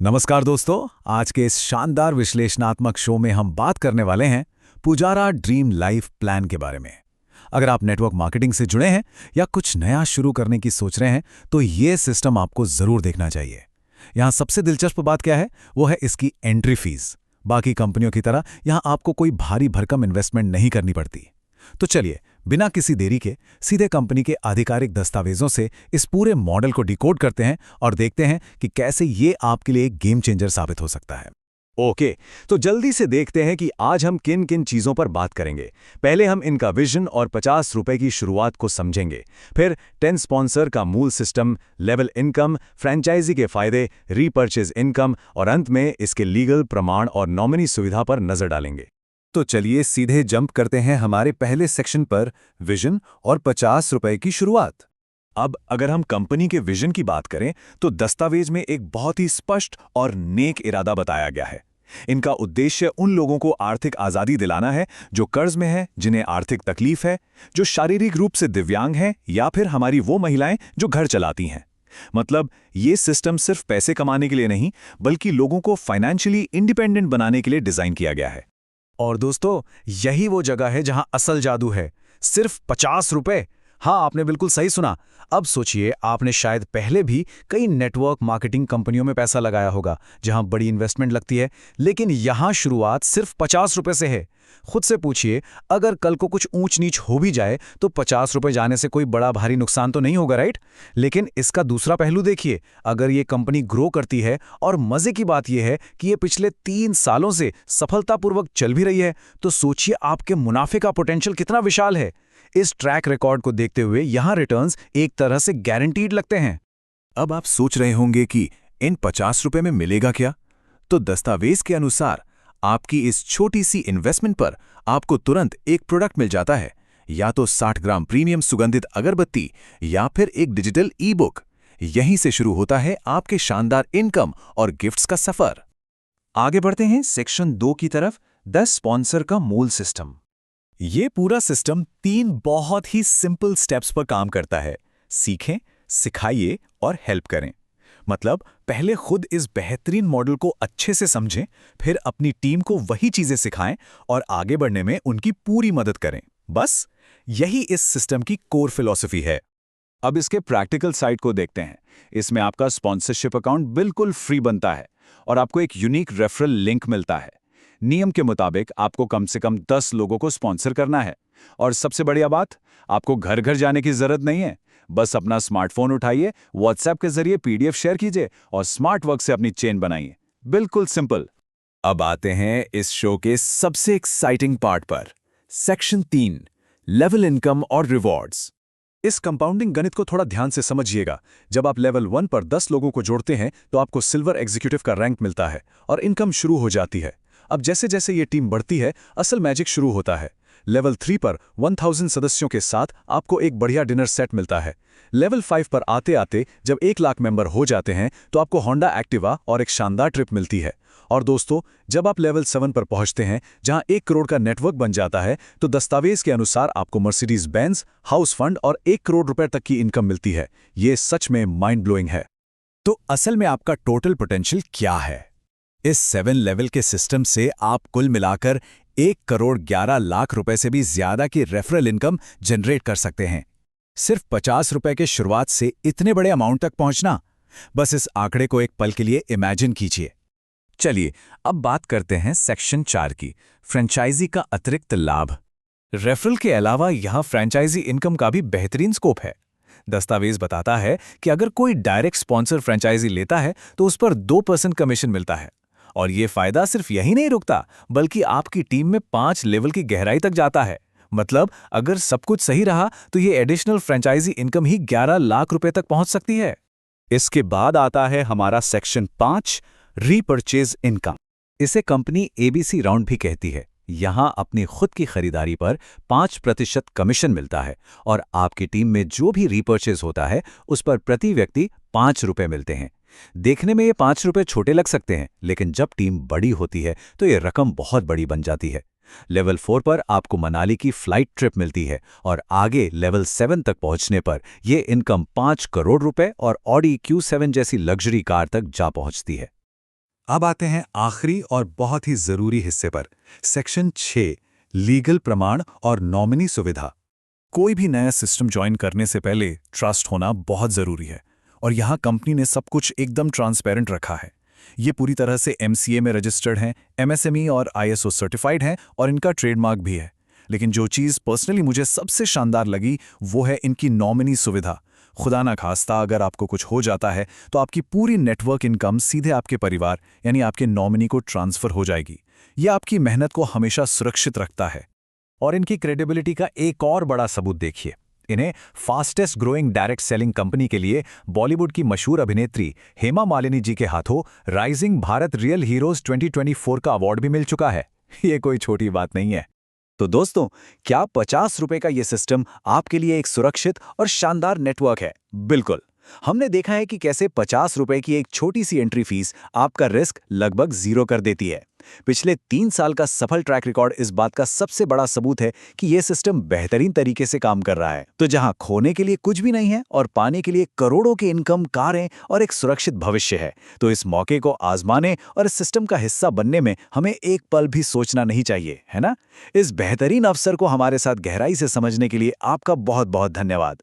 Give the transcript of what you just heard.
नमस्कार दोस्तों, आज के इस शानदार विश्लेषणात्मक शो में हम बात करने वाले हैं पुजारा ड्रीम लाइफ प्लान के बारे में। अगर आप नेटवर्क मार्केटिंग से जुड़े हैं या कुछ नया शुरू करने की सोच रहे हैं तो ये सिस्टम आपको जरूर देखना चाहिए। यहाँ सबसे दिलचस्प बात क्या है, वो है इसकी एंट्री फीस। बाकी कंपनियों की तरह यहाँ आपको कोई भारी भरकम इन्वेस्टमेंट नहीं करनी पड़ती। तो चलिए, बिना किसी देरी के सीधे कंपनी के आधिकारिक दस्तावेजों से इस पूरे मॉडल को डिकोड करते हैं और देखते हैं कि कैसे ये आपके लिए एक गेम चेंजर साबित हो सकता है। ओके, तो जल्दी से देखते हैं कि आज हम किन किन चीज़ों पर बात करेंगे। पहले हम इनका विजन और 50 रुपए की शुरुआत को समझेंगे। फिर 10 स्पॉन्सर का मूल सिस्टम, लेवल इनकम, फ्रेंचाइजी के फायदे, रीपर्चेज इनकम और अंत में इसके लीगल प्रमाण और नॉमिनी सुविधा पर नजर डालेंगे। तो चलिए सीधे जंप करते हैं हमारे पहले सेक्शन पर, विजन और 50 रुपए की शुरुआत। अब अगर हम कंपनी के विजन की बात करें तो दस्तावेज में एक बहुत ही स्पष्ट और नेक इरादा बताया गया है। इनका उद्देश्य उन लोगों को आर्थिक आज़ादी दिलाना है जो कर्ज में हैं, जिन्हें आर्थिक तकलीफ है, जो शारीरिक रूप से दिव्यांग हैं या फिर हमारी वो महिलाएं जो घर चलाती हैं। मतलब ये सिस्टम सिर्फ पैसे कमाने के लिए नहीं, बल्कि लोगों को फाइनेंशियली इंडिपेंडेंट बनाने के लिए डिजाइन किया गया है। और दोस्तों, यही वो जगह है जहां असल जादू है। सिर्फ 50 रुपए। हाँ, आपने बिल्कुल सही सुना। अब सोचिए, आपने शायद पहले भी कई नेटवर्क मार्केटिंग कंपनियों में पैसा लगाया होगा जहां बड़ी इन्वेस्टमेंट लगती है, लेकिन यहां शुरुआत सिर्फ 50 रुपए से है। खुद से पूछिए, अगर कल को कुछ ऊंच नीच हो भी जाए तो 50 रुपए जाने से कोई बड़ा भारी नुकसान तो नहीं होगा, राइट? लेकिन इसका दूसरा पहलू देखिए, अगर ये कंपनी ग्रो करती है और मजे की बात यह है कि ये पिछले 3 सालों से सफलतापूर्वक चल भी रही है, तो सोचिए आपके मुनाफे का पोटेंशियल कितना विशाल है। इस ट्रैक रिकॉर्ड को देखते हुए यहां रिटर्न्स एक तरह से गारंटीड लगते हैं। अब आप सोच रहे होंगे कि इन 50 रुपए में मिलेगा क्या? तो दस्तावेज के अनुसार आपकी इस छोटी सी इन्वेस्टमेंट पर आपको तुरंत एक प्रोडक्ट मिल जाता है, या तो 60 ग्राम प्रीमियम सुगंधित अगरबत्ती या फिर एक डिजिटल ई बुक। यहीं से शुरू होता है आपके शानदार इनकम और गिफ्ट्स का सफर। आगे बढ़ते हैं सेक्शन 2 की तरफ, 10 स्पॉन्सर का मूल सिस्टम। ये पूरा सिस्टम 3 बहुत ही सिंपल स्टेप्स पर काम करता है। सीखें, सिखाइए और हेल्प करें। मतलब पहले खुद इस बेहतरीन मॉडल को अच्छे से समझें, फिर अपनी टीम को वही चीजें सिखाएं और आगे बढ़ने में उनकी पूरी मदद करें। बस यही इस सिस्टम की कोर फिलॉसफी है। अब इसके प्रैक्टिकल साइड को देखते हैं। इसमें आपका स्पॉन्सरशिप अकाउंट बिल्कुल फ्री बनता है और आपको एक यूनिक रेफरल लिंक मिलता है। नियम के मुताबिक आपको कम से कम 10 लोगों को स्पॉन्सर करना है। और सबसे बढ़िया बात, आपको घर घर जाने की जरूरत नहीं है। बस अपना स्मार्टफोन उठाइए, व्हाट्सएप के जरिए पीडीएफ शेयर कीजिए और स्मार्ट वर्क से अपनी चेन बनाइए। बिल्कुल सिंपल। अब आते हैं इस शो के सबसे एक्साइटिंग पार्ट पर, सेक्शन 3, लेवल इनकम और रिवॉर्ड्स। इस कंपाउंडिंग गणित को थोड़ा ध्यान से समझिएगा। जब आप लेवल 1 पर 10 लोगों को जोड़ते हैं तो आपको सिल्वर एग्जीक्यूटिव का रैंक मिलता है और इनकम शुरू हो जाती है। अब जैसे जैसे ये टीम बढ़ती है, असल मैजिक शुरू होता है। लेवल 3 पर 1000 सदस्यों के साथ आपको एक बढ़िया डिनर सेट मिलता है। लेवल 5 पर आते आते जब 1 लाख मेंबर हो जाते हैं तो आपको होंडा एक्टिवा और एक शानदार ट्रिप मिलती है। और दोस्तों, जब आप लेवल 7 पर पहुंचते हैं, जहां 1 करोड़ का नेटवर्क बन जाता है, तो दस्तावेज के अनुसार आपको मर्सिडीज बेंज, हाउस फंड और 1 करोड़ रुपए तक की इनकम मिलती है। ये सच में माइंड ब्लोइंग है। तो असल में आपका टोटल पोटेंशियल क्या है? इस 7 लेवल के सिस्टम से आप कुल मिलाकर 1 करोड़ 11 लाख रुपए से भी ज्यादा की रेफरल इनकम जनरेट कर सकते हैं। सिर्फ 50 रुपए के शुरुआत से इतने बड़े अमाउंट तक पहुंचना, बस इस आंकड़े को एक पल के लिए इमेजिन कीजिए। चलिए, अब बात करते हैं सेक्शन 4 की, फ्रेंचाइजी का अतिरिक्त लाभ। रेफरल के अलावा यहां फ्रेंचाइजी इनकम का भी बेहतरीन स्कोप है। दस्तावेज बताता है कि अगर कोई डायरेक्ट स्पॉन्सर फ्रेंचाइजी लेता है तो उस पर 2% कमीशन मिलता है। और ये फायदा सिर्फ यही नहीं रुकता, बल्कि आपकी टीम में 5 लेवल की गहराई तक जाता है। मतलब अगर सब कुछ सही रहा तो ये एडिशनल फ्रेंचाइजी इनकम ही 11 लाख रुपए तक पहुंच सकती है। इसके बाद आता है हमारा सेक्शन 5, रीपर्चेज इनकम। इसे कंपनी एबीसी राउंड भी कहती है। यहां अपनी खुद की खरीदारी पर 5% कमीशन मिलता है और आपकी टीम में जो भी रीपर्चेज होता है उस पर प्रति व्यक्ति 5 रुपए मिलते हैं। देखने में ये 5 रुपए छोटे लग सकते हैं, लेकिन जब टीम बड़ी होती है तो ये रकम बहुत बड़ी बन जाती है। लेवल 4 पर आपको मनाली की फ्लाइट ट्रिप मिलती है और आगे लेवल 7 तक पहुंचने पर यह इनकम 5 करोड़ रुपए और ऑडी Q7 जैसी लग्जरी कार तक जा पहुंचती है। अब आते हैं आखिरी और बहुत ही जरूरी हिस्से पर, सेक्शन 6, लीगल प्रमाण और नॉमिनी सुविधा। कोई भी नया सिस्टम ज्वाइन करने से पहले ट्रस्ट होना बहुत जरूरी है, और यहाँ कंपनी ने सब कुछ एकदम ट्रांसपेरेंट रखा है। ये पूरी तरह से MCA में रजिस्टर्ड हैं, MSME और ISO सर्टिफाइड हैं, और इनका ट्रेडमार्क भी है। लेकिन जो चीज़ पर्सनली मुझे सबसे शानदार लगी वो है इनकी नॉमिनी सुविधा। खुदा ना खास्ता अगर आपको कुछ हो जाता है तो आपकी पूरी नेटवर्क इनकम सीधे आपके परिवार यानी आपके नॉमिनी को ट्रांसफर हो जाएगी। ये आपकी मेहनत को हमेशा सुरक्षित रखता है। और इनकी क्रेडिबिलिटी का एक और बड़ा सबूत देखिए। इन्हें fastest growing direct selling company के लिए बॉलीवुड की मशहूर अभिनेत्री हेमा मालिनी जी के हाथों राइजिंग भारत रियल हीरोज 2024 का अवार्ड भी मिल चुका है। ये कोई छोटी बात नहीं है। तो दोस्तों, क्या 50 रुपए का ये सिस्टम आपके लिए एक सुरक्षित और शानदार नेटवर्क है? बिल्कुल। हमने देखा है कि कैसे 50 रुपए की एक छोटी सी एंट्री फीस आपका रिस्क लगभग जीरो कर देती है। पिछले 3 साल का सफल ट्रैक रिकॉर्ड इस बात का सबसे बड़ा सबूत है कि यह सिस्टम बेहतरीन तरीके से काम कर रहा है। तो जहां खोने के लिए कुछ भी नहीं है और पाने के लिए करोड़ों की इनकम, कारें और एक सुरक्षित भविष्य है, तो इस मौके को आजमाने और इस सिस्टम का हिस्सा बनने में हमें एक पल भी सोचना नहीं चाहिए, है ना? इस बेहतरीन अवसर को हमारे साथ गहराई से समझने के लिए आपका बहुत बहुत धन्यवाद।